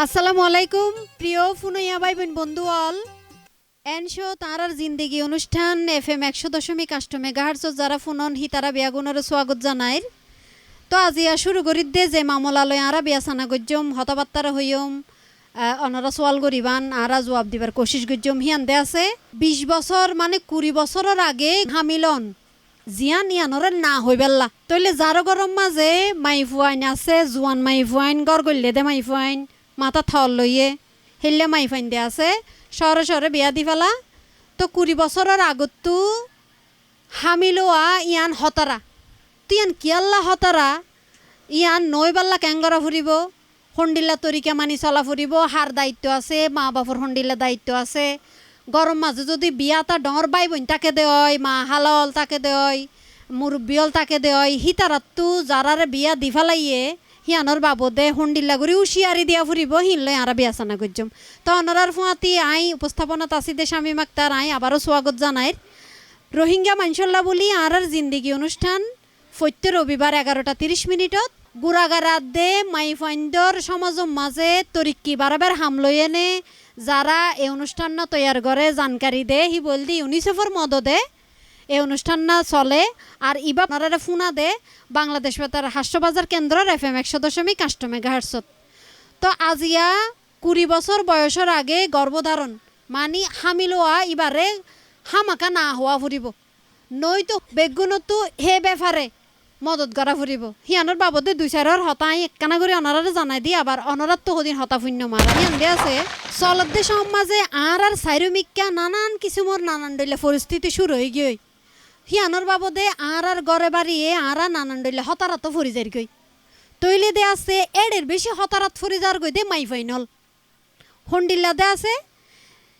আসসালামু আলাইকুম প্রিয় ফুনইয়া ভাই বোন বন্ধু অল এনশো তারার জিন্দেগি অনুষ্ঠান FM 100.8 মেগাহার্জ যারা ফুনন হি তারা বিয়াগুনের স্বাগত জানাই। তো আজিয়া শুরু করি দে যে মামলালয় আরা বিয়াসানা গজ্জম হতাবাত্তারা হইম অনারা সোয়াল গরিবান আরা জবাব দিবার কোশিশ গজ্জম হিয়ান দে আছে 20 বছর মানে 20 বছরের আগে হামিলন জিয়ান ইয়ানরে না হইবেল্লা তইলে যার গরম মাঝে মাইফুয়াইন আছে জুয়ান মাইফুয়াইন গর গল্লে দে মাইফুয়াইন মাথা থল লইয়ে হেললে মাইফাইন দে আছে শহরে শহরে বিয়া দি ফেলা। তো 20 বছরের আগতো হামিলোয়া ইয়ান হতারা তুই কিয়াল্লা হতারা ইয়ান নইবাল্লা ক্যাঙ্গরা ফুরিব হন্ডিল্লা তরিকা মানি চলা ফুরিব হার দায়িত্ব আছে মা বাপর হন্ডিল্লা দায়িত্ব আছে। গরম মাঝে যদি বিয়াটা ডর বাই বোন তাকে দেয় মা হালল তাকে দেয় মুরব্বিয়ল তাকে দেয় হিতারাত্তু যারারে বিয়া দি ফেলাইয়ে হিয়ানোর বাবদে হন্ডিল্লা করে উশিয়ারি দিয়া ফুরিব হিনলে আরা বিয়াসানা গজ্জম। তো অনরার ফুয়াতি আই উপস্থাপনা তাসিদে স্বামী মাক্তার আই আবারও স্বাগত জানাই। রোহিঙ্গা মানসল্লা বলি আরার জিন্দিগি অনুষ্ঠান প্রত্যেক রবিবার 11:30 গুড়াগারাত দে মাইফাইন্দর সমাজম মাঝে তরিক্কি বারাবার হামলই এনে যারা এই অনুষ্ঠান না তৈয়ার করে জানকারি দে হি বলদি ইউনিসেফর মদদে এই অনুষ্ঠান না চলে। আর ইবা আপনারা ফুনা দে বাংলাদেশ বেতার হাস্যবাজার কেন্দ্রের FM 100.8 মেগাহার্জত। তো আজিয়া 20 বছর বয়সের আগে গর্ভধারণ মানি হামিলোয়া ইবারে হামাকা না হওয়া ফুরিব নয়তো বেগুনতো হে ব্যাপারে মদত করা ফুরিব হিয়ানোর বাবদে 2-4 হতাই একখানা করে অনারারে জানাই দি আবার অনারার তো হদিন হতা শূন্য মারা হিয়ান দে আছে চলদ্দে সমাজে আর সাইরমিকা নানান কিসুমর নানান ডইলে পরিস্থিতি শুরু হয়ে গিয়ে হিয়ানোর বাবদে আর গড়ে বাড়িয়ে আর নানান ডইলে হতারাত ফুরি যার গই তৈলে দে আছে এডের বেশি হতারাত ফুরি যার গই দে মাই ফাইনল হন্ডিল্লা দে আছে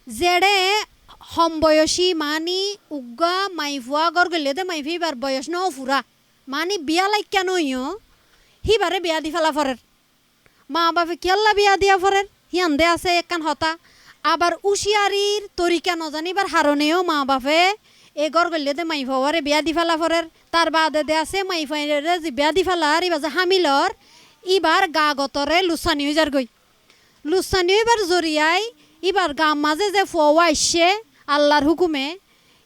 জেডে হম বয়সী মানি উগা মাইফুয়া গড় গলে দে মাইফিবার বয়স ন ফুরা মানি বিয়া লাইক কেন হিবারে বিয়া দি ফেলা ফরের মা বাপে কেল্লা বিয়া দিয়া ফরের হিয়ান দে আছে একখান হতা আবার উশিয়ারির তরিকা নজানিবার হারণেও মা বাপে এ গড় গলে দে মাইফাওয়ারে বিয়া দি ফেলা ফরের তার বাদে দে আছে মাইফাইরে যে বিয়া দি ফেলার ইবা যে হামিলর ইবার গা গতরে লুসানি হয়ে যার গই লুসানি হইবার জরিয়াই ইবার গা মাঝে যে ফোয়া আসছে আল্লাহর হুকুমে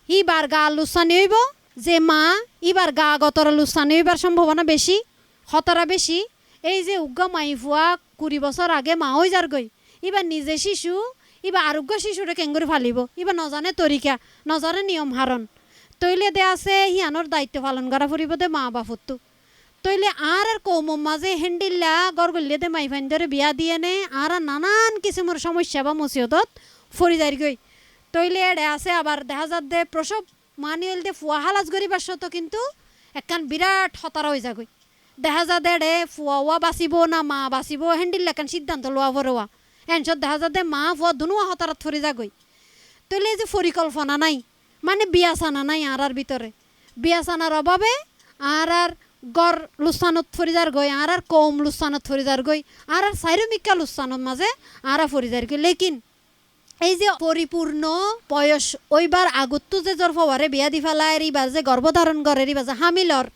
ইবার গা লুসানি হইব যে মা ইবার গা গতরে লুসানি হইবার সম্ভাবনা বেশি হতারা বেশি। এই যে উগ্গা মাইফুয়া 20 বছর আগে মা হয়ে যার গই ইবার নিজে শিশু ইবা আরোগ্য শিশুরে কেঙ্গুরি ফালিব ইবা নজানে তরিকা নজানে নিয়ম হারণ তৈলে দে আছে হিয়ানোর দায়িত্ব পালন করা ফুরিব দে মা বাপত্তু তৈলে আর কৌমম মাঝে হেন্ডিল্লা গড়গল্লে দে মাইফাইন ধরে বিয়া দিয়ে নে আর নানান কিসিমর সমস্যা বা মুসিবতত ফরি যাই গই তৈলে এড়ে আছে আবার দেখা যার দে প্রসব মানিয়েল দে ফুয়া হালাজ গরিবার সত কিন্তু একখান বিরাট হতারা হয়ে যাগই দেখা যা দেড়ে ফুয়া বাঁচিব না মা বাঁচিব হেন্ডিল্লা একখান সিদ্ধান্ত লোয়া ফরোয়া এনসব দেখা যা দে মা ফুয়া দুনুয়া হতারাত ফরি যাগই তৈলে যে পরিকল্পনা নাই মানে বিয়া সানা নাই আর ভিতরে বিয়া সানার অভাবে আর গড় লুসানত ফরিজার গই আর কম লুসানত ফরিজার গই আর সাইরমিকা লুসানত মাঝে আর ফরিজার গই লেকিন এই যে পরিপূর্ণ বয়স ওইবার আগতো যে জ্বর ফওয়ারে বিয়া দি ফেলায় এবার যে গর্ভধারণ করে এবার যে হামিলর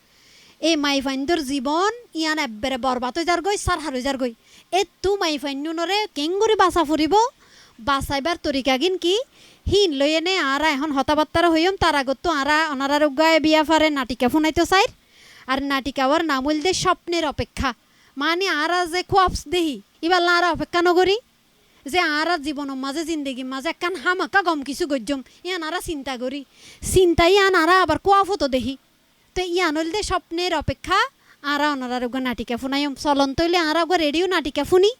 এই মাইফাইন্দর জীবন ইয়ান একবারে বরবাদ হয়ে যার গই সার হার হয়ে যার গই তু মাইফাইন্যরে কেঙ্গুরি বাসা ফুরিব বাসাইবার তরিকা গিন কি হিন লই এনে আর এখন হতাবাত্তারা হইম তার আগতো আরা অনারার উগায় বিয়া ফারে নাটিকা ফুনাইতো চাই আর নাটিকাওয়ার নাম হইল দে স্বপ্নের অপেক্ষা মানে আরা যে খোয়াবস দেহি ইবাল্লা আরা অপেক্ষা নগরি যে আর জীবনের মাঝে জিন্দগির মাঝে একখান হামাকা গম কিছু গজ্জম ইয়ান আরা চিন্তা করি চিন্তা ইয়ান আরা আবার কোয়াফ হতো দেখি তো ইয়ান হইল দে স্বপ্নের অপেক্ষা আরা অনারার উগা নাটিকা ফুনাইম চলন তৈলে আরা উগা রেডিও নাটিকা ফুনি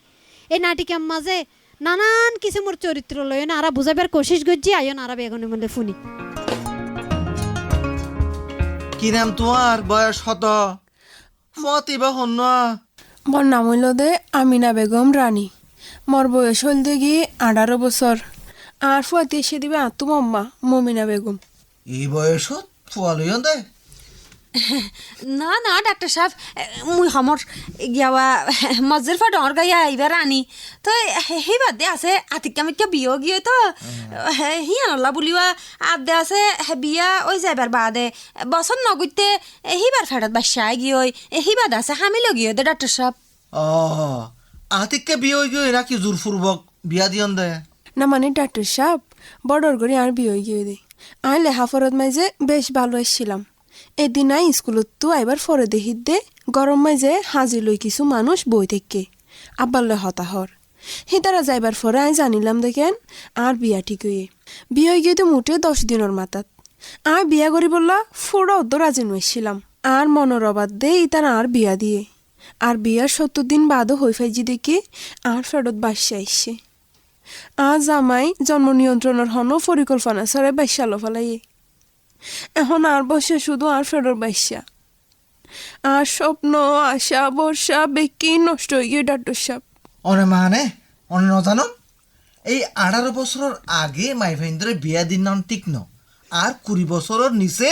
এই নাটিকার মাঝে নানান কিসিমর চরিত্র লয় না আরা বুঝাবার কোশিশ গজ্জি আয়ন আরা বেগুনের মধ্যে ফুনি। কি নাম তোমার বয়স কত মতিবা হন মোর নাম হইল দে আমিনা বেগম রানী মোর বয়স হইল দেখি 18 বছর আর ফুয়াতি এসে দিবে আত্মু আম্মা মমিনা বেগম এই বয়সত ফুয়ালইন দে না না ডাক্তার সাহেব মুই সমর গিয়াওয়া মজ্জের ফা ডর গাইয়া এইবার আনি তো সেই বাদে আছে আতিকামিকা বিয়ে গিয়ে তো হিয়ানলা বুলিওয়া আদে আছে বিয়া ওই যাইবার বাদে বছর নগইতে হিবার ফেরত বাসায় গিয়ে হিবাদ আছে হামিল গিয়ে দে ডাক্তার সাহেব ও আতিককে বিয়ে হয়ে গিয়ে নাকি জোরপূর্বক বিয়া দিয়ন দে? না মানে ডাক্তার সাহেব বড়র করে আর বিয়ে গিয়ে দে আই লেহাফরত মাইজে বেশ ভালো এসছিলাম। এদিন আই স্কুলত তো আইবার ফরে দেখিত দে গরম মাইজে হাজির লই কিছু মানুষ বই থেকে আব্বার লয় হতাহর হিতারা যাইবার পরে আই জানিলাম দেখেন আর বিয়া ঠিক হয়ে বিয়ে গিয়ে তো মোটে 10 দিনের মাথাত আর বিয়া করি বললা ফুড়া অদ্দ রাজি নইছিলাম আর মনোর অবাদ দে ইতার আর বিয়া দিয়ে আর বিয়ার 70 দিন বাদও হই ফাইজি দেখি আর ফেরত বাসা আইসে আজ জামাই জন্ম নিয়ন্ত্রণের হনো পরিকল্পনা ছাড়া বাইশালো ফেলাইয়ে এখন আর বসে শুধু আর ফেরত বাইসা আর স্বপ্ন আশা বর্ষা বেকি নষ্ট হয়ে গিয়ে ডাক্তার সাহেব অনে মানে অনে নজানো এই 18 বছরের আগে মাইফাইন্দরে বিয়া দিন নন ঠিক ন আর 20 বছরের নিচে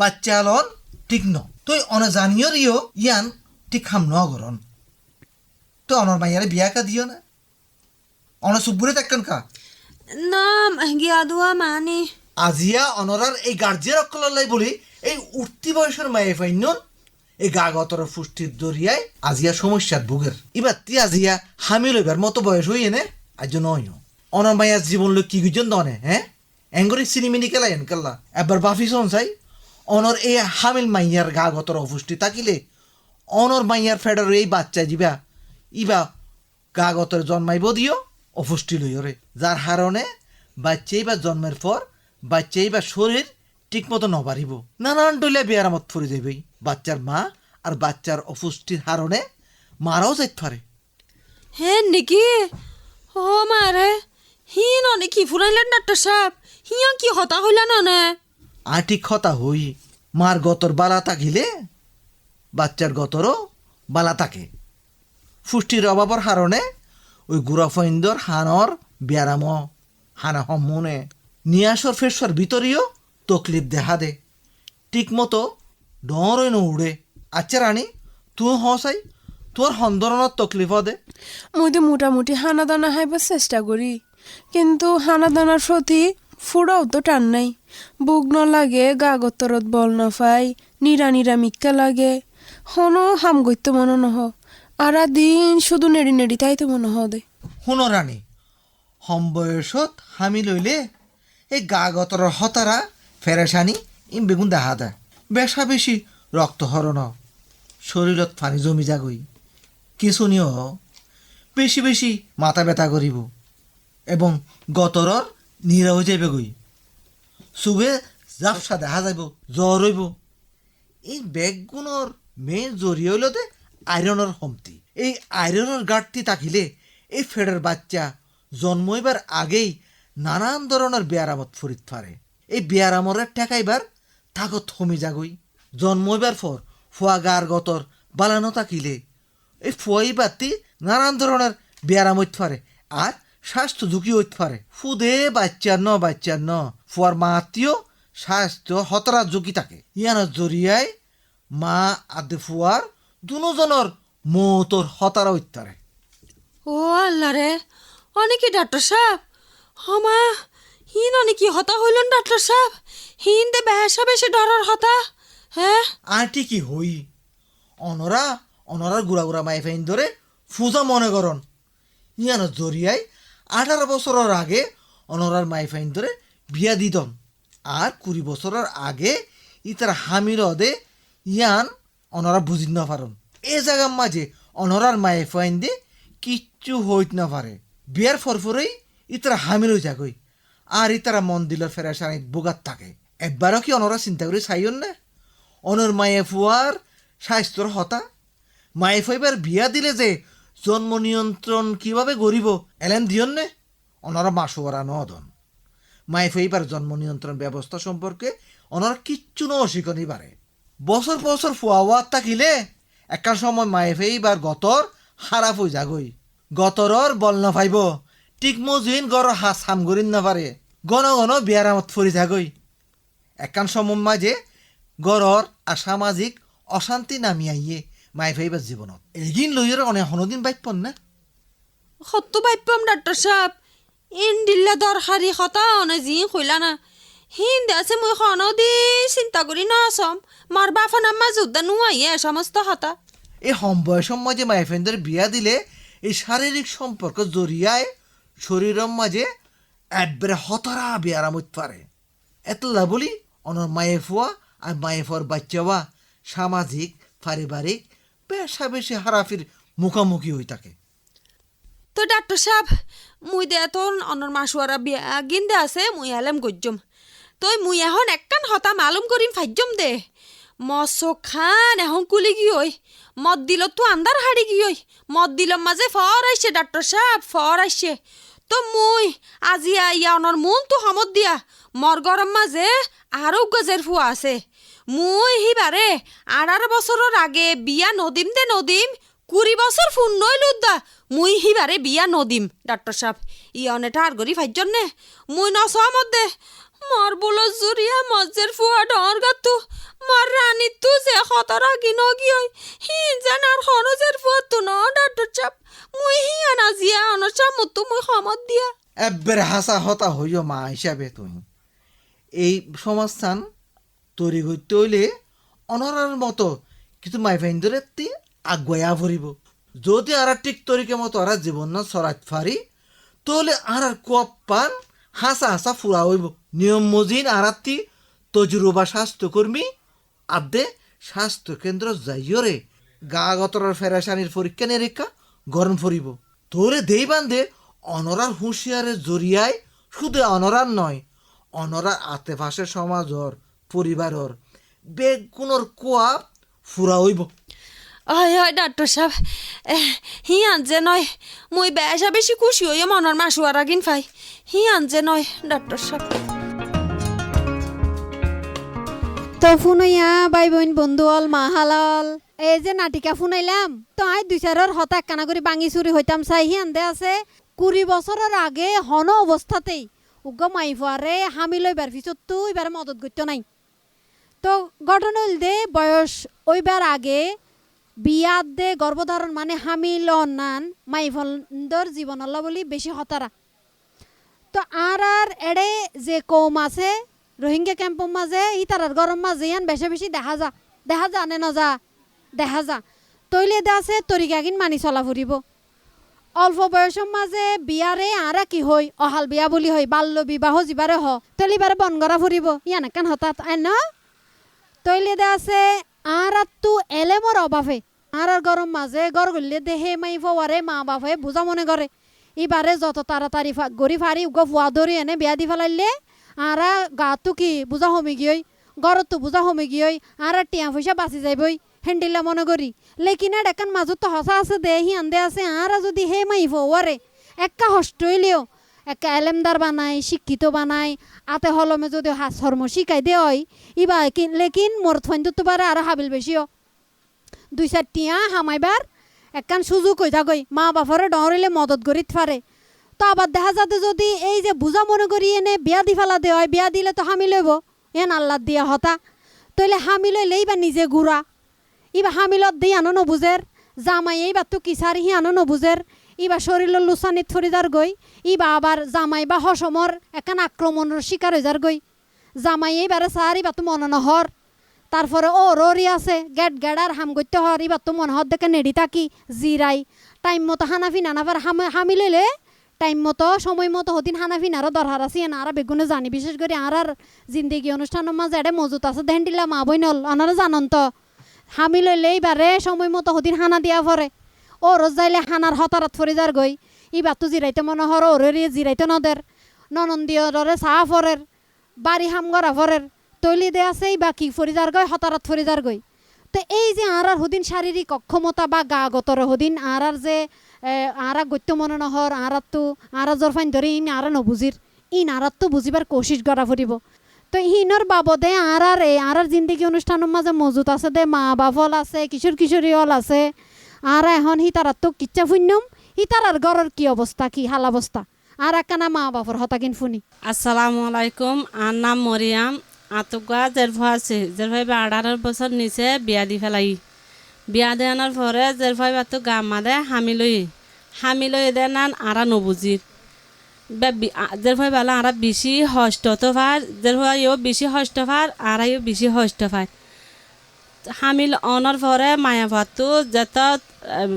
বাচ্চা লন ঠিক ন তুই অনে জানিও রিও ইয়ান ঠিক খাম ন গরন তো অনর মাইয়ারে বিয়া কা দিও না অনে সুবুরে তাক্কান কা না গিয়া দুয়া মানে আজিয়া অনরার এই গার্জিয়ার অকলাই বলি এই উঠতি বয়সের মাইফাইন এই গাগতর পুষ্টির দরিয়ায় আজিয়া সমস্যার ভুগের এবার তি আজিয়া হামিল হইবার মতো বয়স হই এনে আজ নয় অনর মাইয়ার জীবন লোক কি গুজন দনে হ্যাঁ এঙ্গরি সিনেমিনি কেলাই এনকাল্লা এবার বাফি শোন চাই অনর এই হামিল মাইয়ার গাগতর অপুষ্টি তাকিলে অনর মাইয়ার ফেডার এই বাচ্চা যিবা ইবা গাগতর জন্মাইব দিও অপুষ্টি লইরে যার হারণে বাচ্চাই বা জন্মের পর বাচ্চাই বা শরীর ঠিক মতো নবারিব নানান ডইলে বেয়ারামত ফুরে যাইবই বাচ্চার মা আর বাচ্চার অপুষ্টির হারণে মারাও যাইতে পারে হে নাকি ও মারে হিন অনেক কি ফুরাইলেন ডাক্তার সাহেব হিয়া কি হতা হইলা না আর ঠিক কথা হই মার গতর বালা তাকিলে বাচ্চার গতরও বালা থাকে পুষ্টির অভাবর হারণে ওই গুড়াফইন্দর হানর বেয়ারাম হানা হমনে নিয়াসর ফেসর ভিতরেও তকলিফ দেখা দে ঠিক মতো ডরই ন উড়ে আচ্ছা রানী তুই হসাই তোর হন্দরণত তকলিফ দে মুই তো মোটামুটি হানা দানা হাইবার চেষ্টা করি কিন্তু হানা দানার প্রতি ফুড়াও তো টান নাই বুক ন লাগে গা গতরত বল না পাই নিরা নিরা মিক্কা লাগে হনো হাম গইতে মনে নহ আর দিন শুধু নেড়ি নেড়ি তাই তো মনে হ দে শুনো রানী হম বয়সত হামি লইলে এই গা গতর হতারা ফেরেশানি ইম বেগুন দেখা দেয় বেশা বেশি রক্তহরণ শরীরত পানি জমি যাগই কিছু নিও বেশি বেশি মাথা ব্যথা করিব এবং গতরর নিরা হয়ে যাইবে গই চুবে জাপসা দেখা যাইব জ্বর হইব এই বেগগুণর মেন জড়িয়ে হইলতে আয়রনের হমতি এই আয়রনের ঘাটতি থাকিলে এই ফেডের বাচ্চা জন্মইবার আগেই নানান ধরনের বেয়ারামত ফরিত পারে এই বেয়ারামরের ঠেকাইবার তাগত থমি যাগই জন্মইবার পর ফুয়া গার গতর বালানো থাকিলে এই ফুয়াই বাতি নানান ধরনের বেয়ারাম হইতে পারে আর স্বাস্থ্য ঝুঁকি হইতে পারে ফুদে বাচ্চার ন ফুয়ার মা আত্মীয় স্বাস্থ্য হতরা ঝুঁকি থাকে ইয়ানোর জরিয়ায় মা আদে ফুয়ার দুজনের মৌতর হতারা হইতে পারে ও আল্লাহ রে অনেকে ডাক্তার সাহেব হমা হিন অনেকি হতা হইলেন ডাক্তার সাহেব হিন দে বেহসা বেশি ডরার হতা হ্যাঁ আন্টি কি হই অনরার গুড়া গুড়া মাইফাইন ধরে ফুজা মনে করন ইয়ানোর জরিয়ায় 18 বছরের আগে অনরার মাইফাইন ধরে বিয়া দিতন আর 20 বছরের আগে ইতার হামির হদে ইয়ান অনরা বুঝিত না পারন এ জায়গার মাঝে অনরার মাইফাইন দিয়ে কিচ্ছু হইত না পারে বিয়ার ফরফরেই ইতারা হামিল হয়ে যাগই আর ইতারা মন্দিরের ফেরাসানিত বোগাত থাকে একবারও কি অনরা চিন্তা করে চাইন না অনর মায়ে ফুয়ার স্বাস্থ্যর হতা মায়ে ফুয়াইবার বিয়া দিলে যে জন্ম নিয়ন্ত্রণ কিভাবে গরিব এলেন দিয়ন নে অনরা মাসোয়ারা নদন মায়ে ফুয়াইবার জন্ম নিয়ন্ত্রণ ব্যবস্থা সম্পর্কে অনরা কিচ্ছু ন অশিকনি পারে বছর বছর ফুয়া থাকিলে একার সময় মায়ে ফুয়াইবার গতর খারাপ হয়ে যাগই গতরর বল না পাইব ঠিক মজিন গর হাস হাম করিন না পারে ঘন ঘন বিয়ারামত ফরি থাকই একান সময় মাঝে গড়র আর সামাজিক অশান্তি নামি আইয়ে মাই ফাইবার জীবনত এগিন লইয়ের অনেক হনদিন বাইপন না সত্য বাইপাম ডাক্তার সাহেব ইন দিল্লা দরকারি হতা অনে জি কইলা না হিন দে আছে মই খনো দি চিন্তা করি না আসম মার বাফা নাম্মা যুদ্ধ নুয়াইয়ে সমস্ত হতা এই হম বয়সের মাঝে মাইফেন্দের বিয়া দিলে এই শারীরিক সম্পর্ক জড়িয়ায় শরীরের মাঝে একবারে হতরা বেয়ারামত পারে এতলা বলি অনর মায়ে ফুয়া আর মায়ে ফুয়ার বাচ্চাওয়া সামাজিক পারিবারিক পেশা বেশি হারাফির মুখামুখি হয়ে থাকে। তো ডাক্তার সাহেব মুই দে তোর অনর মাসুয়ারা বিয়া গিন্দে আছে মুই এলাম গজ্জম তই মুই এখন একখান হতা মালুম করিম ফাইজম দে মৎস্য খান এখন কুলি কি হই মদ দিল তো আন্দার হাড়ি কি হই মদ দিল মাঝে ফর আইসে ডাক্তার সাহেব ফর আইসে তো মুই আজি আইয়া অনর মন তো সমত দিয়া মর গরম মাঝে আরো গজের ফুয়া আছে মুই হিবারে 18 বছরের আগে বিয়া নদিম দে নদিম 20 বছর ফোন নইল দা মুই হিবারে বিয়া নদিম ডাক্তার সাহেব ইয়নে টার গরি ফাইজন নে মুই নসমত দে মর বলো জুরিয়া মজ্জের ফুয়া ডর গাতু মর রানী তু যে খতরা গিন গিয় হি জান আর খনজের ফুয়া তু ন ডাক্তার সাহেব মুই হিয়া না জিয়া অনসা মত মুই সমত দিয়া একবারে হাসা হতা হইও মা হিসাবে তুমি এই সমাজস্থান তৈরি করতে হইলে অনরার মতো কিন্তু মাইফাইন ধরে আগুয়া ভরিব যদি আর ঠিক তরিকে মতো আর জীবন না সরাত ফারি তাহলে আর কোয়াপ পান হাসা হাসা ফুরা হইব নিয়ম মজিন আরাত্তি তজুরবা স্বাস্থ্যকর্মী আদে স্বাস্থ্য কেন্দ্র যাইয়রে গা গতরার ফেরাসানির পরীক্ষা নিরীক্ষা গরম ফরিব তোরে দেই বান্ধে অনরার হুঁশিয়ারের জরিয়ায় শুধু অনরার নয় অনরার আতেপাশের সমাজর পরিবারর বেগুনর কোয়াপ ফুরা হইব। হয় হয় ডাক্তার সাহেব হি আনজে নয় মুই বেশা বেশি খুশি হইয়া মনের মাসুয়ার আগিন ফাই হি আনজে নয় ডাক্তার সাহেব তো ফুনইয়া ভাই বোন বন্ধু অল মা হালাল এই যে নাটিকা ফুনাইলাম তো আই 2-4 হতা কানা করে বাঙি চুরি হইতাম চাই হি আনদে আছে 20 বছরের আগে হন অবস্থাতেই উগ্র মাই ফুয়ারে হামি লইবার পিছত তো এবারে মদত করতে নাই তো ঘটনা হইল দে বয়স ওইবার আগে বিয়াত দে গর্ভধারণ মানে হামিল অন্যান মাইফলন্দর জীবন আল্লাহ বলি বেশি হতারা তো আর এড়ে যে কৌম আছে রোহিঙ্গা ক্যাম্পর মাঝে ইতারার গরম মাঝে ইয়ান বেশি বেশি দেখা যা নে নজা দেখা যা তৈলে দে আছে তরিকাগিন মানি চলা ফুরিব অল্প বয়সের মাঝে বিয়ারে আরা কি হই অহাল বিয়া বলি হই বাল্য বিবাহ যিবারে হ তলিবারে বন করা ফুরিব ইয়ান একান হঠাৎ আইন তৈলে দে আছে আর তো এলেমর অভাবে আর গরম মাঝে গড় গড়লে দেহে মাই ফোয়ারে মা বাপে বুঝা মনে করে এবারে যত তাড়াতাড়ি গড়ি ফারি উগ ফুয়া ধরি এনে বিয়া দি ফেলাইলে আর গাতো কি বুঝা হমি গিয়ে গড়ত তো বুঝা হমি গিয়ে আর টিয়া পয়সা বাঁচি যাইবই হেন্ডিলা মনে করি লেকিন একান মাজত তো হসা আছে দে হি আন্দে আছে আর যদি হে মাই ফোয়ারে একা হষ্ট হইলেও একা এলেমদার বানাই শিক্ষিত বানাই আতে হলমে যদি হাস হর্ম শিখাই দে হয় ইবা লেকিন মোর থইন তো পারে আর হাবিল বেশিও 2-4 টিয়া হামাইবার একখান সুযোগ হয়ে থাকই মা বাপরে ডরিলে মদত করিত পারে তো আবার দেখা যাতে যদি এই যে বুঝা মনে করি এনে বিয়া দি ফেলা দে হয় বিয়া দিলে তো হামি লইব এন আল্লাহ দিয়া হতা তইলে হামি লইলে এইবার নিজে ঘুরা ইবা হামিলত দি আনো নবুজের জামাই এইবার তো কিসারি হি আনো নবুজের ইবা শরীরের লুসানিত ফরিদার গই ইবা আবার জামাই বা হসমর একখান আক্রমণের শিকার হয়ে যার গই জামাই এইবারে সার ইবা তো মনে নহর তারপরে ও ররি আছে গেট গেডার হাম করতে হর ইবার তো মনে হর দেখে নেড়ি থাকি জিরাই টাইম মতো হানাফি নানাফার হামি লইলে টাইম মতো সময় মতো হদিন হানাফি নারও দরকার আছে না আর বেগুনে জানি বিশেষ করে আর জিন্দেগি অনুষ্ঠানের মাঝে এটা মজুত আছে দেন দিলা মা বইনল আনারা জানন তো হামি লইলে এইবারে সময় মতো হদিন হানা দিয়া পরে ও রোজ যাইলে হানার হতারাত ফরি যার গই ইবার তো জিরাইতে মনে হর ওরে জিরাইতে নদের ননন্দীয় দরে চাহ ফরের বাড়ি হাম গড়া ফরের তৈলি দে আছে বা কি ফরিদার গই হতারাত ফরিদার গই তো এই যে আর হদিন শারীরিক অক্ষমতা বা গা গতর হদিন আর যে আর গত্য মনে নহর আর তো আর জোর ফাইন ধরে ইন আর নবুজির ইন আর তো বুঝিবার কোশিশ করা ফুরিব তো হিনর বাবদে আর জিন্দগি অনুষ্ঠানের মাঝে মজুত আছে দে মা বাপল আছে কিশোর কিশোরী হল আছে আর এখন হিতারাত তো কিচ্ছা ফুন্যম হিতারার ঘরের কি অবস্থা কি হাল অবস্থা আর একখানা মা বাপর হতাকিন ফুনি। আসসালামু আলাইকুম আর নাম মরিয়াম আতুকা জেরফা আছে জেরফাই 18 বছর নিচে বিয়া দি ফেলাই বিয়া দেওয়ানোর পরে জেরফাই বাতো গামা দে হামি লই দেন আরা নবুজির জেরফাই বেলা আরা বেশি হষ্ট তো ফার জেরফাইও বেশি হষ্ট ফার আরাইও বেশি হষ্ট ফার হামিল অনার পরে মায়া ভাতো যত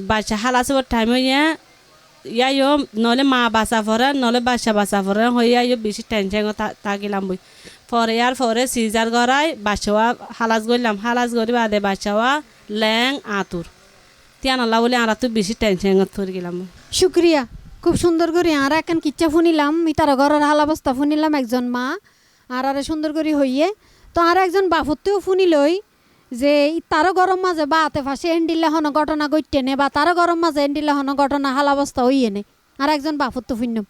বাচ্চা হাল আছে টাইম হইয়া ইয়াইও নহলে মা বাঁচা পরে নহলে বাচ্চা বাঁচা পরে হইয়াইও বেশি টেনশন থাকিলাম বই পরে আর পরে সিজার করাই বাচ্চাওয়া হালাজ করলাম হালাজ করি বাদে বাচ্চাওয়া ল্যাং আতুর তিয়ান আল্লাহ বলে আর তো বেশি টেনশন পড়ে গেলাম শুক্রিয়া, খুব সুন্দর করে আর এখন কিচ্ছা শুনিলাম ইতারা ঘরের হালাবস্তা শুনিলাম একজন মা আর সুন্দর করে হইয়ে তো আর একজন বাফতেও শুনিলই যে তারও গরম মাঝে বা হাতে ফাঁসে এন্ডিল্লা হন ঘটনা গইটে নে বা তারও গরম মাঝে এন্ডিল্লা হন ঘটনা হালাবস্তা হইয়ে নে আর একজন বাফত শুনলাম।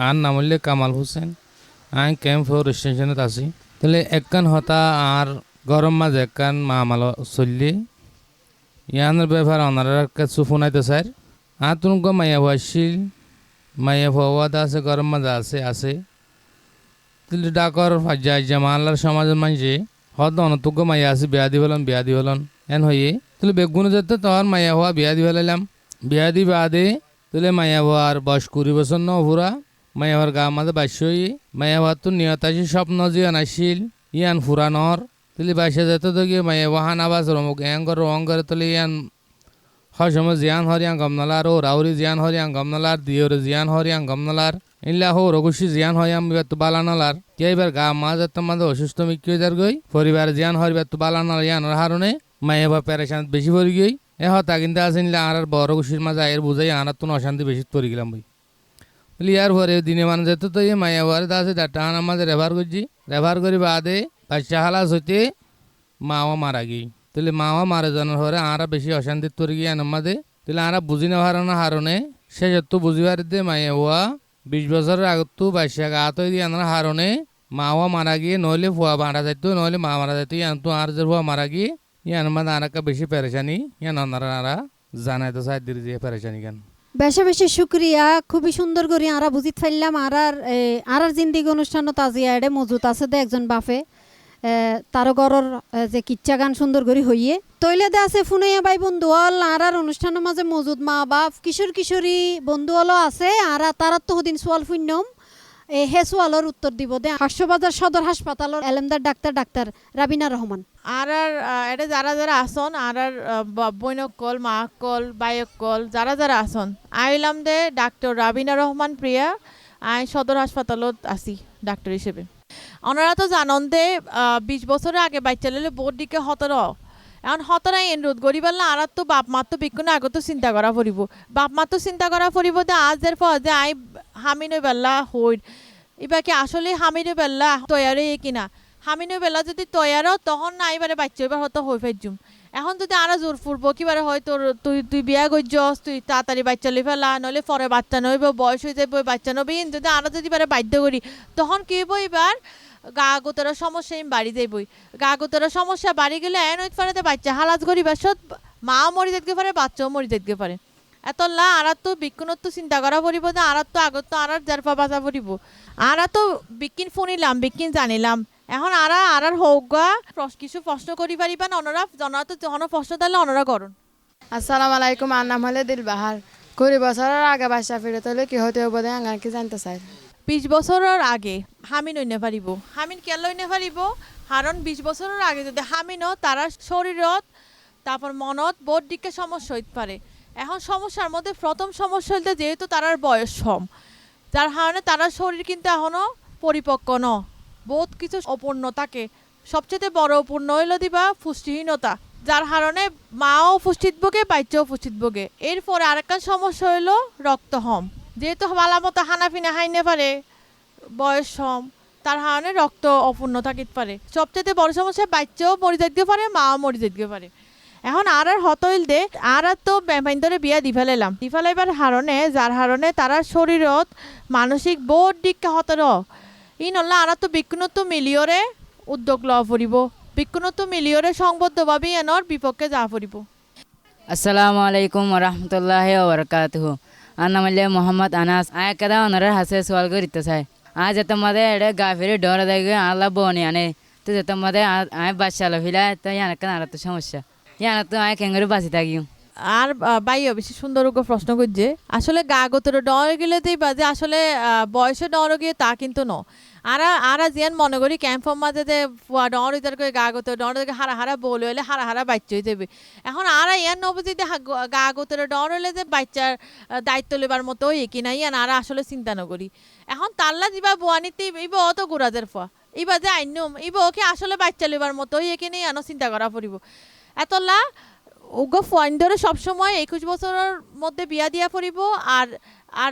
আর নাম হইলে কামাল হোসেন, আমি ক্যাম্প ফোর স্টেশনত আছি। তাহলে একখান হতা আর গরম মাঝে একখান মামাল চললি ইয়ানোর ব্যাপার ওনারা কিছু ফোনাইতে স্যার আর তুমি মাইয়া ভুয়াছিল মাইয়া ভুয়া আছে গরম মাঝে আছে তাহলে ডাকর জামালার সমাজের মানুষে হয়তো অনতুক মাইয়া আছে বিয়া দি বলন এন হইয়ে তাহলে বেগুনে যেতে তোর মাইয়া হওয়া বিয়া দি ফেলাইলাম বিয়া দি বাদে তাহলে মাইয়া হওয়ার বয়স 20 বছর ন পুরা মাইয়া হওয়ার গা মাঝে বাস্য হয়ে মাইয়া হওয়ার তো নিয়ত আছে স্বপ্ন যে আনাইছিল ইয়ান ফুরানর তাহলে বাসা যেতে তো গিয়ে মাইয়া হান আবাস রমুক রং করে তাহলে ইয়ান সময় জিয়ান হরিয়াং গমনলার ও রাউরি জিয়ান হরিয়াং গমনলার দিওর জিয়ান হরিয়াং গমনলার ইল্লা হো রঘুষি জিয়ান হরিয়াং বেতু বালানলার কেইবার গা মাঝে তোমাদের অসুস্থ মিক্কি যার গই পরিবার জিয়ান হরি বেতু বালানলার ইয়ানোর হারণে মাইয়া বা প্যারেশান বেশি পড়ে গই এ হতা কিন্তু আসেনলে আর বড় খুশির মাঝে আয়ের বুঝাই আর তো অশান্তি বেশি পড়ে গেলাম বই বলি ইয়ার পরে দিনে মানে যেত তো ইয়ে মাইয়া বারে আছে ডাটা আনার মাঝে রেভার করছি রেভার করি বাদে বাচ্চা হালাস হইতে মাও মারা গই তাহলে মাও মারা জানার পরে আরা বেশি অশান্তি পড়ে গিয়ে আনার মাঝে তাহলে আরা বুঝি না হারানোর হারণে শেষ তো বুঝিবার দিয়ে মাইয়া হওয়া 20 বছরের আগত তো বাচ্চা গা তৈ দিয়ে আনার হারণে মাও মারা গিয়ে নইলে ফুয়া মারা যাইতো নইলে মা মারা যাইতো ইয়ান তো আর যে ফুয়া মারা গিয়ে ইয়ান মানে আর একটা বেশি পেরেশানি ইয়ান আনারা জানাই তো সাইড দিয়ে পেরেশানি কেন বেশি বেশি শুক্রিয়া, খুবই সুন্দর করে আরা বুঝিত ফেললাম আর জিন্দিগি অনুষ্ঠানও তাজিয়া এডে মজুত আছে দে একজন বাপে তার গরর যে কিচ্ছা গান সুন্দর করে হইয়ে তৈলে দে আছে ফুনাইয়া বাই বন্ধুয়াল আর অনুষ্ঠানের মাঝে মজুদ মা বাপ কিশোর কিশোরী বন্ধুয়ালও আছে আর তারা তো দিন সোয়াল ফুন্যম হে সোয়ালের উত্তর দিব দে হাস্যবাজার সদর হাসপাতালের এলেমদার ডাক্তার রাবিনা রহমান আর এটা যারা যারা আসন আর বৈনক কল মা কল বায়ক কল যারা যারা আসন আইলাম দে ডাক্তার রাবিনা রহমান প্রিয়া আই সদর হাসপাতালত আছি ডাক্তার হিসেবে। ওনারা তো জানন দে 20 বছরের আগে বাচ্চা লেলে বোর দিকে এখন হতরা এন রোধ করি পারলে আর তো বাপ মার তো বিক্ষণ আগত চিন্তা করা পড়িব বাপ মার তো চিন্তা করা পড়িব দে আজ এর পর যে আই হামিনো বেলা হই এবার কি আসলে হামিনো বেলা তৈয়ারে কিনা হামিনো বেলা যদি তৈয়ারও তখন না এবারে বাচ্চা এবার হয়তো হয়ে ফেলছুম এখন যদি আরো জোর ফুরবো কিবারে হয়তো তুই বিয়া করছস তুই তাড়াতাড়ি বাচ্চা লি ফেলা নইলে পরে বাচ্চা নইব বয়স হয়ে যাবে বাচ্চা নবী যদি আরো যদি এবারে বাধ্য করি তখন কি হইব এবার গা গোতরা সমস্যা বাড়ি যাইবই গা গোতরা সমস্যা বাড়ি গেলে এন হইতে পারে বাচ্চা হালাজ করি বা সব মাও মরি যেতে পারে বাচ্চাও মরি যেতে পারে এতলা আর তো বিজ্ঞানত চিন্তা করা পড়িব যে আর তো আগত তো আর জারফা বাজা পড়িব আর তো বিজ্ঞান শুনিলাম বিজ্ঞান জানিলাম এখন আর হোগা কিছু প্রশ্ন করি পারিবা না ওনারা জনা তো যখন প্রশ্ন দিলে ওনারা করুন। আসসালামু আলাইকুম, আর নাম হলে দিলবাহার। 20 বছরের আগে বাসা ফিরে তাহলে কি হতে হবে আঙ্গার কি জানতে চাই। 20 বছরের আগে হামিন হইনে পারিব হামিন কেন হইনে পারিব কারণ 20 বছরের আগে যদি হামিনও তারা শরীরত তারপর মনত বোধ দিকে সমস্যা হইতে পারে। এখন সমস্যার মধ্যে প্রথম সমস্যা হইতে যেহেতু তারার বয়স কম যার কারণে তারা শরীর কিন্তু এখনও পরিপক্ক ন বহুত কিছু অপূর্ণ থাকে সবচেয়ে বড় অপূর্ণ হইল দিবা পুষ্টিহীনতা যার কারণে মাও পুষ্টিত ভোগে বাচ্চাও পুষ্টিত ভোগে। এরপরে আরেকটা সমস্যা হইল রক্তহম যেহেতু বালা মতো হানাফিনা হাইনে পারে বয়স কম তার কারণে রক্ত অপূর্ণ থাকিতে পারে। সবচেয়ে বড় সমস্যা বাচ্চাও মরি যাইতে পারে মাও মরি যাইতে পারে। এখন আর হতইল দে আর তো ধরে বিয়া দি ফেলাইবার হারণে যার হারণে তারা শরীরত মানসিক বোধ দিককে হতর ই নল্লা আর তো বিক্ষুণত্ব মিলিয়রে উদ্যোগ লওয়া পড়িব বিক্ষুণত্ব মিলিয়রে সংবদ্ধভাবে এনর বিপক্ষে যা পড়িব। আসসালামু আলাইকুম ওরহমতুল্লাহি ওবরকাতুহু। আর নাম হলে মোহাম্মদ আনাস। আয় কাদা ওনারা হাসে সওয়াল করিতে চাই আজ তোমাদের এটা গাফিরে ডর দেখবে আল্লাহ বনি আনে তো তোমাদের আয় বাচ্চা ফিলা তো ইয়ান আর তো সমস্যা ইয়ান তো আয় কেঙ্গরে বাঁচি থাকিও। আর বাইও বেশি সুন্দর প্রশ্ন করছে আসলে গা গোতরে ডর গেলে দিবা যে আসলে বয়সে ডর গিয়ে তা কিন্তু ন আরা জিয়ান মনে করি ক্যাম্পর মাঝে যে ডর ইতার করে গা গতে ডর হারা হারা বলে হইলে হারা হারা বাচ্চা হয়ে যাবে। এখন আরা ইয়ান নবজিতে গা গতে ডর হইলে যে বাচ্চার দায়িত্ব লেবার মতো কি না ইয়ান আরা আসলে চিন্তা নকরি। এখন তাল্লা দিবা বোয়ানিতে ইবা অত গোরাজের ফা ইবা যে আইনম ইবা ওকে আসলে বাচ্চা লেবার মতো কি নেই আনো চিন্তা করা পড়িব। এতলা ওগো ফাইন্দরে সবসময় 21 বছরের মধ্যে বিয়া দিয়া পড়িব আর আর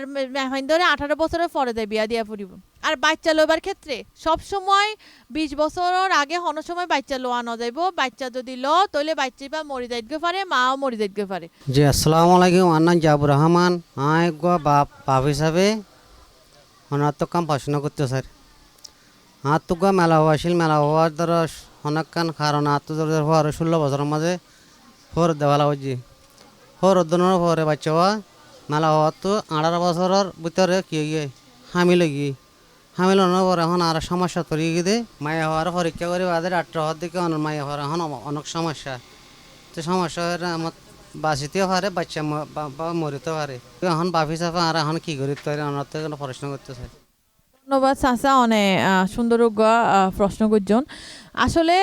ফাইন্দরে 18 বছরের পরে দেয় বিয়া দিয়া পড়িব। আর বাচ্চা লইবার ক্ষেত্রে সবসময় 20 বছরের আগে হন সময় বাচ্চা লোয়া ন যাইব। বাচ্চা যদি তইলে বাচ্চা বা মরি যাইতে পারে, মাও মরি যাইতে পারে। জি আসসালামু আলাইকুম, আমার নাম জাবুর রহমান। আয় গো বাপ হিসাবে ওনার তো কাম পড়াশোনা করতে স্যার। হাত তো গো মেলা হওয়াছিল, মেলা হওয়ার দ্বারা অনেক কান কারণ হাত তো 16 বছরের মাঝে ফোর দেওয়ালা হচ্ছে। ফোর উদ্যানের পরে বাচ্চা হওয়া মেলা হওয়ার তো 18 বছরের ভিতরে কি গিয়ে হামিল গিয়ে হামিল হওয়ার পর এখন আর সমস্যা তৈরি গিয়ে মায়া হওয়ার পরীক্ষা করে বাদে 18 হওয়ার দিকে মায়া হওয়ার এখন অনেক সমস্যা। তো সমস্যা হয়ে আমার বাঁচিতেও পারে, বাচ্চা মরিতে পারে। এখন বাপ হিসাবে আর এখন কি করি তৈরি অনার থেকে পড়াশোনা করতে চাই। ধন্যবাদ চাচা, অনেক সুন্দর প্রশ্ন করছেন। আসলে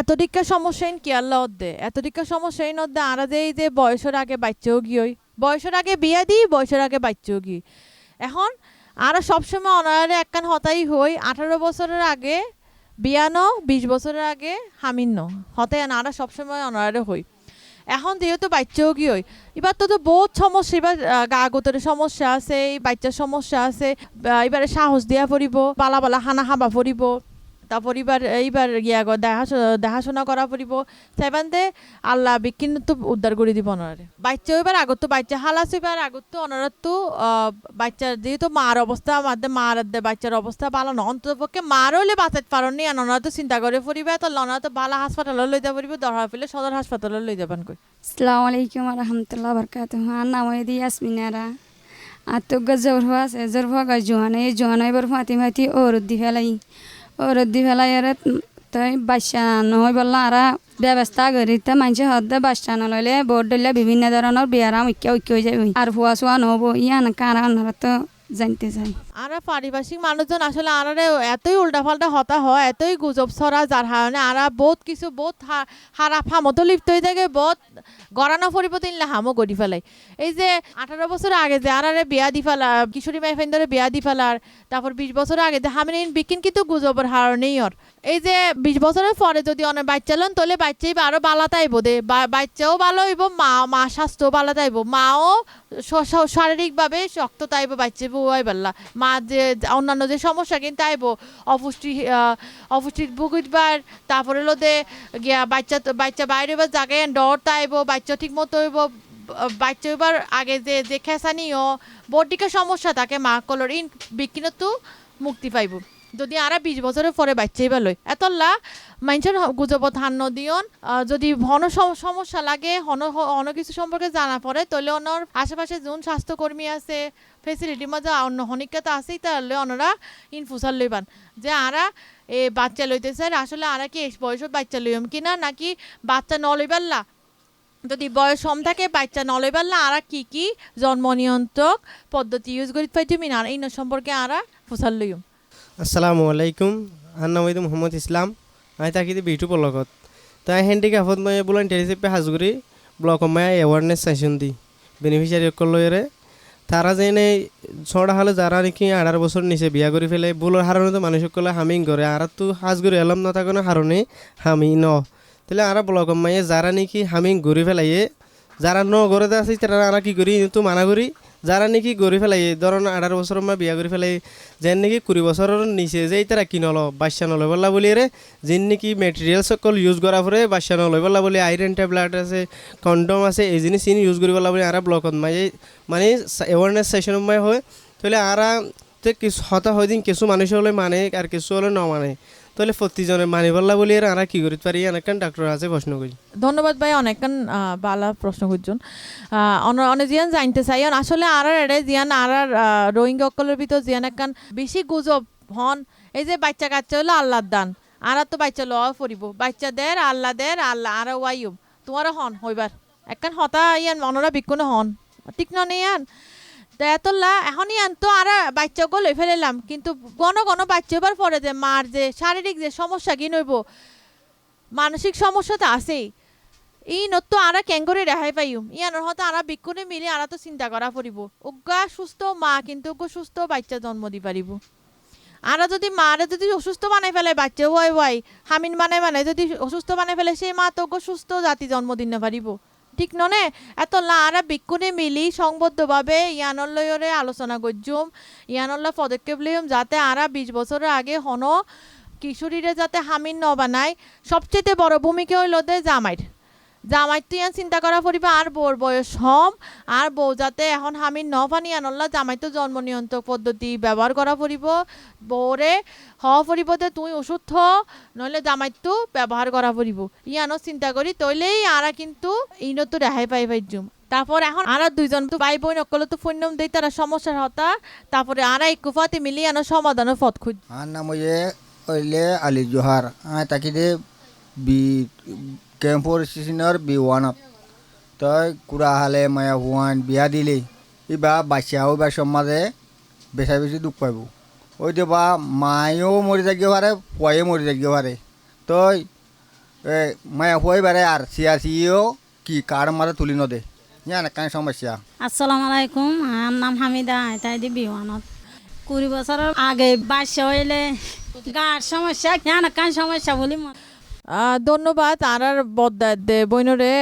এতদিককার সমস্যা কি আল্লাহ দে এতদিককার সমস্যা নদ্দে আরা যে বয়সের আগে বাচ্চাও গিয়ে বয়সের আগে বিয়া দিই, বয়সের আগে বাচ্চাও গিয়ে। এখন আরা সবসময় অনারে একখান হতাই হই 18 বছরের আগে বিয়া ন, 20 বছরের আগে হামিন ন হতাই আরা সবসময় অনারে হই। এখন যেহেতু বাচ্চাও কি হই এবার তো বহুত সমস্যা, এবার গা গোতরে সমস্যা আছে, এই বাচ্চার সমস্যা আছে, এবারে সাহস দিয়া পড়িব, পালা পালা খানা খাবা পড়িব, তারপর এইবার দেখাশোনা করা পড়িব। সেবান্তে আল্লাহ বিকিন তো উদ্ধার করে দিব অনারে। বাচ্চা এবার আগত তো বাচ্চা হালাস এবার আগত তো অনার তো বাচ্চার যেহেতু মার অবস্থা মার বাচ্চার অবস্থা ভালো না, অন্ততপক্ষে মার হইলে বাঁচাতে পারেন নি। ওনারা তো চিন্তা করে পড়িবে, তো ওনারা তো ভালো হাসপাতালে লইতে পারিব, দরকার পেলে সদর হাসপাতালে লই যাবেন কই। আসসালামু আলাইকুম রহমতুল্লাহ বরকাতুহু। আর নাম দি ইয়াসমিনারা। আর তো জোর হওয়া আছে, জোর হওয়া জোয়ান এই জোয়ান এবার ফাতি ফাতি দি ফেলাই আর তাই বাচ্চা নহয় বললা আর ব্যবস্থা করি তা মানুষের হদ্দে বাচ্চা নলইলে বোর্ড দিলে বিভিন্ন ধরনের বিয়ারাম ঐক্য হয়ে যাবে আর হুয়া শোয়া নহব ইয়ান কারা ওনারা তো জানতে চাই। আর পারিপার্শ্বিক মানুষজন আসলে আরারে এতই উল্টাপাল্টা হতা হয়, এতই গুজব ছড়া, যার কারণে আরা বহুত কিছু বহুত হারাপ হামতো লিপ্ত হয়ে থাকে, বহুত গড়ানো পরিবর্তন হামও গড়ি ফেলাই। এই যে 18 বছর আগে যে আরারে বিয়া দি ফেলা, কিশোরী মাই ফেন্দরে বিয়া দি ফেলার, তারপর 20 বছর আগে যে হামিন বিকিন কিন্তু গুজবের হারণেই ওর। এই যে 20 বছরের পরে যদি অনেক বাচ্চা লন তাহলে বাচ্চাই আরো বালা তাইব দে, বাচ্চাও ভালো হইব, মা স্বাস্থ্যও ভালো তাইব, মাও শারীরিকভাবে শক্ত তাইব, বাচ্চা বুয়াই পারলা, মা যে অন্যান্য যে সমস্যা কিন্তু আইব অপুষ্টি ভুগিবার, তারপরে লোদে গিয়া বাচ্চা বাইরে বা জায়গায় ডর তাইব, বাচ্চা ঠিক মতো হইব, বাচ্চা এবার আগে যে খেসানিও বডিকে সমস্যা থাকে মা কলর ইন বিকিনতো মুক্তি পাইব যদি আরা 20 বছরের পরে বাচ্চাই বা লয়। এতলা মানুষের গুজবত হান নদিয়ন, যদি হন সমস্যা লাগে হন কিছু সম্পর্কে জানা পড়ে তাহলে ওনার আশেপাশে যোন স্বাস্থ্যকর্মী আছে ফেসিলিটির মাঝে অন্য হনিকতা আছেই, তাহলে ওনারা ইনফুসার লইবান যে আরা বাচ্চা লইতে চাই, আসলে আরা কি এই বয়সত বাচ্চা লইম কিনা নাকি বাচ্চা ন লইবাল্লা, যদি বয়স কম থাকে বাচ্চা ন লইবাল্লা আরা কি জন্ম নিয়ন্ত্রক পদ্ধতি ইউজ করি পাইতুমি না এই সম্পর্কে আরা ফুসার লইম। আসসালামু আলাইকুম, আর নাম হইতো মোহাম্মদ ইসলাম। আমি থাকি বিটু ব্লকত। তাই হ্যান্ডিক্যাপত মই ভলান্টিয়ার হিসেবে হাজগুড়ি ব্লক মায়া অ্যাওয়ারনেস সেশন দি বেনিফিশিয়ারি লইরে তারা যেনে ছড়া হলে যারা নাকি 18 বছর নিচে বিয়া করে ফেলে বুলোর হারণে তো মানুষ সকলে হামিং করে, আর তো হাজগুড়ি এলাম না থাকো না হারণে হামি ন তাহলে আর ব্লক মায়ে যারা নাকি হামিং ঘুরে ফেলাইয়ে যারা ন ঘরে আছে তারা আর কি করি তো মানা করি, যারা নাকি গড়ি ফেলাই ধরুন 18 বছর মা বিয়া করে ফেলাই যেন নাকি 20 বছরের নিচে যে তারা কি নল বাচ্চা নলয় বললা বলি রে যেন নাকি মেটেরিয়াল সকল ইউজ করা পরে বাচ্চা নলয় বললা বলি আয়রন ট্যাবলেট আছে কন্ডম আছে এই জিনিস ইউজ করি বললা বলি আর ব্লকত মানে অ্যাওয়ারনেস সেশন হয় তাহলে আর কিছু হতা হয় দিন কিছু মানুষ হলে মানে আর কিছু হলে ন মানে তাহলে প্রতিজনের মানি বললা বলি আর কি করতে পারি অনেকক্ষণ ডাক্তার আছে প্রশ্ন করি। ধন্যবাদ ভাই, অনেকক্ষণ বালা প্রশ্ন করছেন অনেক জিয়ান জানতে চাই আসলে আর এড়ে জিয়ান আর রোহিঙ্গা অকলের ভিতর জিয়ান একখান বেশি গুজব হন এই যে বাচ্চা কাচ্চা হলো আল্লাহর দান, আর তো বাচ্চা লওয়া পড়িব, বাচ্চা দের আল্লাহ আর ওয়াইব তোমার হন হইবার একখান হতা ইয়ান মনরা বিক্ষুণ হন ঠিক নেই আন তো এতলা এখনই আনতো আর বাচ্চা লই ফেলাম কিন্তু ঘন ঘন বাচ্চা এবার পরে যে মার যে শারীরিক যে সমস্যা কি নইব মানসিক সমস্যা তো আছেই এই নতো আরা ক্যাঙ্গরে রেহাই পাইম ইয়ানোর হয়তো আরা বিক্ষণে মিলে আরা তো চিন্তা করা পড়িব উগা সুস্থ মা কিন্তু সুস্থ বাচ্চা জন্ম দি পারিব আরা যদি মারে যদি অসুস্থ বানাই ফেলে বাচ্চা ওয়াই হামিন বানাই যদি অসুস্থ বানাই ফেলে সেই মা তো সুস্থ জাতি জন্ম দিন না পারিব ঠিক ননে এত আরা বিক্ষণে মিলি সংবদ্ধভাবে ইয়ানল্লয়রে আলোচনা করজুম ইয়ানল্লা পদক্ষেপ লইম যাতে আরা 20 বছরের আগে হন কিশোরীরা যাতে হামিন ন বানায় সবচেয়ে বড় ভূমিকা হইল দে জামাই তো ইয়ান চিন্তা করা পড়িবা আর বউর বয়স হম আর বউ যাতে এখন হামিন ন পানি আনল্লা জামাই তো জন্ম নিয়ন্ত্রক পদ্ধতি ব্যবহার করা পড়িব বউরে পড়িব যে তুই ওষুধ নইলে জামাই তো ব্যবহার করা পড়িব ইয়ানো চিন্তা করি তইলেই আরা কিন্তু ইনো তো রেহাই পাইজুম তারপর এখন আর দুইজন তো ভাই বোন অকল তো ফোন দেই তারা সমস্যার হতা তারপরে আর এক কুফাতে মিলি আনো সমাধানের পথ খুঁজ আর নাম হইলে আলী জোহার তাকে দে কেম্পর স্টেশনের B1 তই কুড়া হালে মায়া হুয়ান বিয়া দিলে এবার বাচ্চাও বা সমাজে বেশি দুঃখ পাইব ওই যে বা মায়েও মরে থাকিব পারে পুয়াইও মরে থাকিব পারে তই মায়া হুয়াই পারে আর সিও কি কার মারে তুলি নদে জান কান সমস্যা আসসালামু আলাইকুম আমার নাম হামিদা তাই দি B1 20 বছরের আগে বাচ্চা হইলে গার সমস্যা জান কান সমস্যা বলি ধন্যবাদ আর বদার দে বইনরে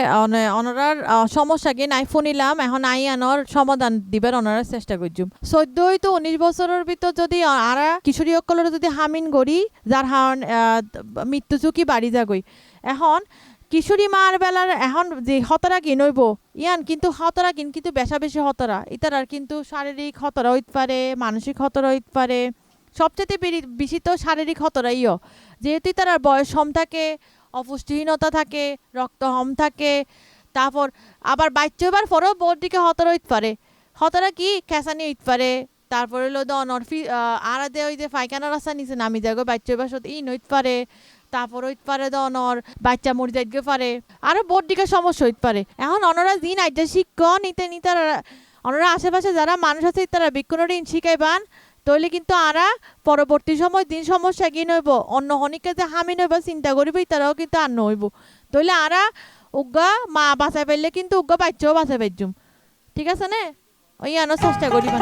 অনরার সমস্যা কি নাই ফোনিলাম এখন আই আনর সমাধান দিবার অনারা চেষ্টা করছুম 14 তো 19 বছরের ভিতর যদি আরা কিশোরী অকলের যদি হামিন গড়ি যার হান মৃত্যু ঝুঁকি বাড়ি যাগই এখন কিশোরী মার বেলার এখন যে হতরা কি নইব ইয়ান কিন্তু হতরা কিন্তু বেশি হতরা ইতার কিন্তু শারীরিক হতরা হইতে পারে মানসিক হতরা হইতে পারে সবচেয়ে বেশি তো শারীরিক হতরাইও যেহেতু তার বয়স হম থাকে অপুষ্টিহীনতা থাকে রক্ত হম থাকে তারপর আবার বাচ্চা এবার পরেও বোর দিকে হতরা হইতে পারে হতরা কি খেসানি হইতে পারে তারপরে হলো নরফি আর দে ওই যে পায়খানা রাস্তা নিচে নামি যাগো বাচ্চা এবার সাথে ইন হইতে পারে তারপর হইতে পারে দনর বাচ্চা মরে যাইতে পারে আরও বোর দিকে সমস্যা হইতে পারে এখন অনরা দিন আইটা শিক্ষণ নিতে তারা অনরা আশেপাশে যারা মানুষ আছে তারা বিক্ষণের ইন শিখাইবান তইলে কিন্তু আরা পরবর্তী সময় দিন সমস্যা কি নইব অন্য হনিকে যে হামি নইব চিন্তা করিব তারাও কিন্তু আর নইব তইলে আরা উগা মা বাঁচাই পাইলে কিন্তু উগা বাচ্চাও বাঁচাই পাইজুম ঠিক আছে না ওই আনো চেষ্টা করিবা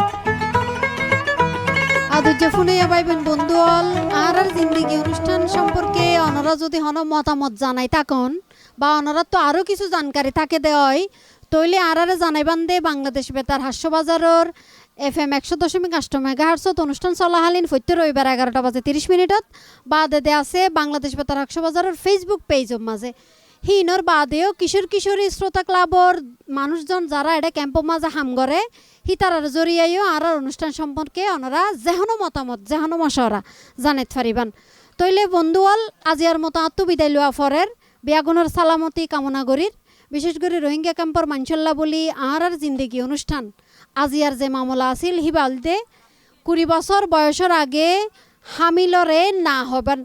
আদুর্য ফোনে পাইবেন বন্ধু আর জিন্দগি অনুষ্ঠান সম্পর্কে অনরা যদি হন মতামত জানাই থাকুন বা অনরা তো আরও কিছু জানকারি থাকে দেয় তইলে আর জানাইবান দে বাংলাদেশ বেতার হাস্যবাজারের FM 100.8 মেগাহার্টছত অনুষ্ঠান চলাহালীন প্রত্যেক রবিবার 11টা বাজে 30 মিনিটত বাদে আছে বাংলাদেশ বেতার হাস্যবাজারের ফেসবুক পেজৰ মাঝে হিনর বাদেও কিশোরী শ্রোতা ক্লাবর মানুষজন যারা এটা ক্যাম্পর মাঝে হাম করে হিতারার জরিয়াইও আর অনুষ্ঠান সম্পর্কে ওনারা যেহনো মতামত যেহনো মশওরা জানাইতে পারিবান তইলে বন্ধুয়াল আজিয়ার মতো আত্মবিদায় লওয়া ফরের বিয়াগুনের সালামতি কামনা করির বিশেষ করে রোহিঙ্গা ক্যাম্পর মানসল্লা বলি আর জিন্দগি অনুষ্ঠান আজিয়ার যে মামলা আছিল হিবালদে 20 বছর বয়সের আগে হামিলরে না হবেন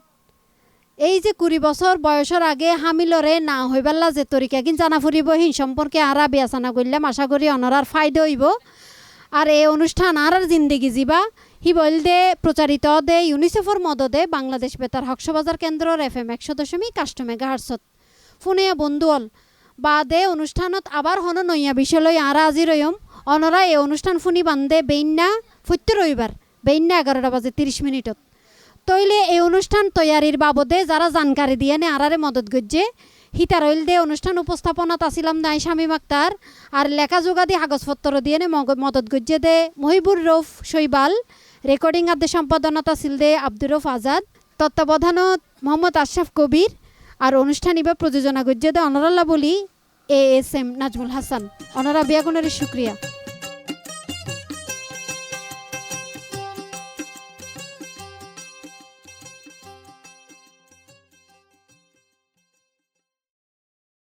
এই যে 20 বছর বয়সের আগে হামিলরে না হইবাল্লা যে তরিকা কিন্তু জানা ফুরিব হিন সম্পর্কে আরা বিয়াচানা করলাম আশা করি অনারার ফায়দা হইব আর এই অনুষ্ঠান আর জিন্দগি জীবা হি বলদে প্রচারিত দে ইউনিসেফর মদদে বাংলাদেশ বেতার হাস্যবাজার কেন্দ্রর FM 100.8 মেগাহার্টছত ফোনে বন্ধুল বাদে অনুষ্ঠানত আবার হন নইয়া বিষয় আর আজি রয়ম অনরা এই অনুষ্ঠান ফুনি বান্ধে বেইন্না প্রত্যেক রবিবার বেইন্না 11টা বাজে 30 মিনিটত তইলে এই অনুষ্ঠান তৈয়ারির বাবদে যারা জানকারি দিয়ে নে আরারে মদত গজ্জে হিতার হইল দে অনুষ্ঠান উপস্থাপনাত আসিলাম নাই শামীম আক্তার আর লেখা যোগাদি কাগজপত্র দিয়ে নে মদত গজ্জে দে মহিবুর রৌফ শৈবাল রেকর্ডিং আদে সম্পাদনাত আসিল দে আব্দুর রৌফ আজাদ তত্ত্বাবধানত মোহাম্মদ আশরাফ কবির আর অনুষ্ঠান ইবা প্রযোজনা গজ্জে দে অনরাল্লা বলি ASM নাজমুল হাসান অনারা বিয়াগুনের শুক্রিয়া।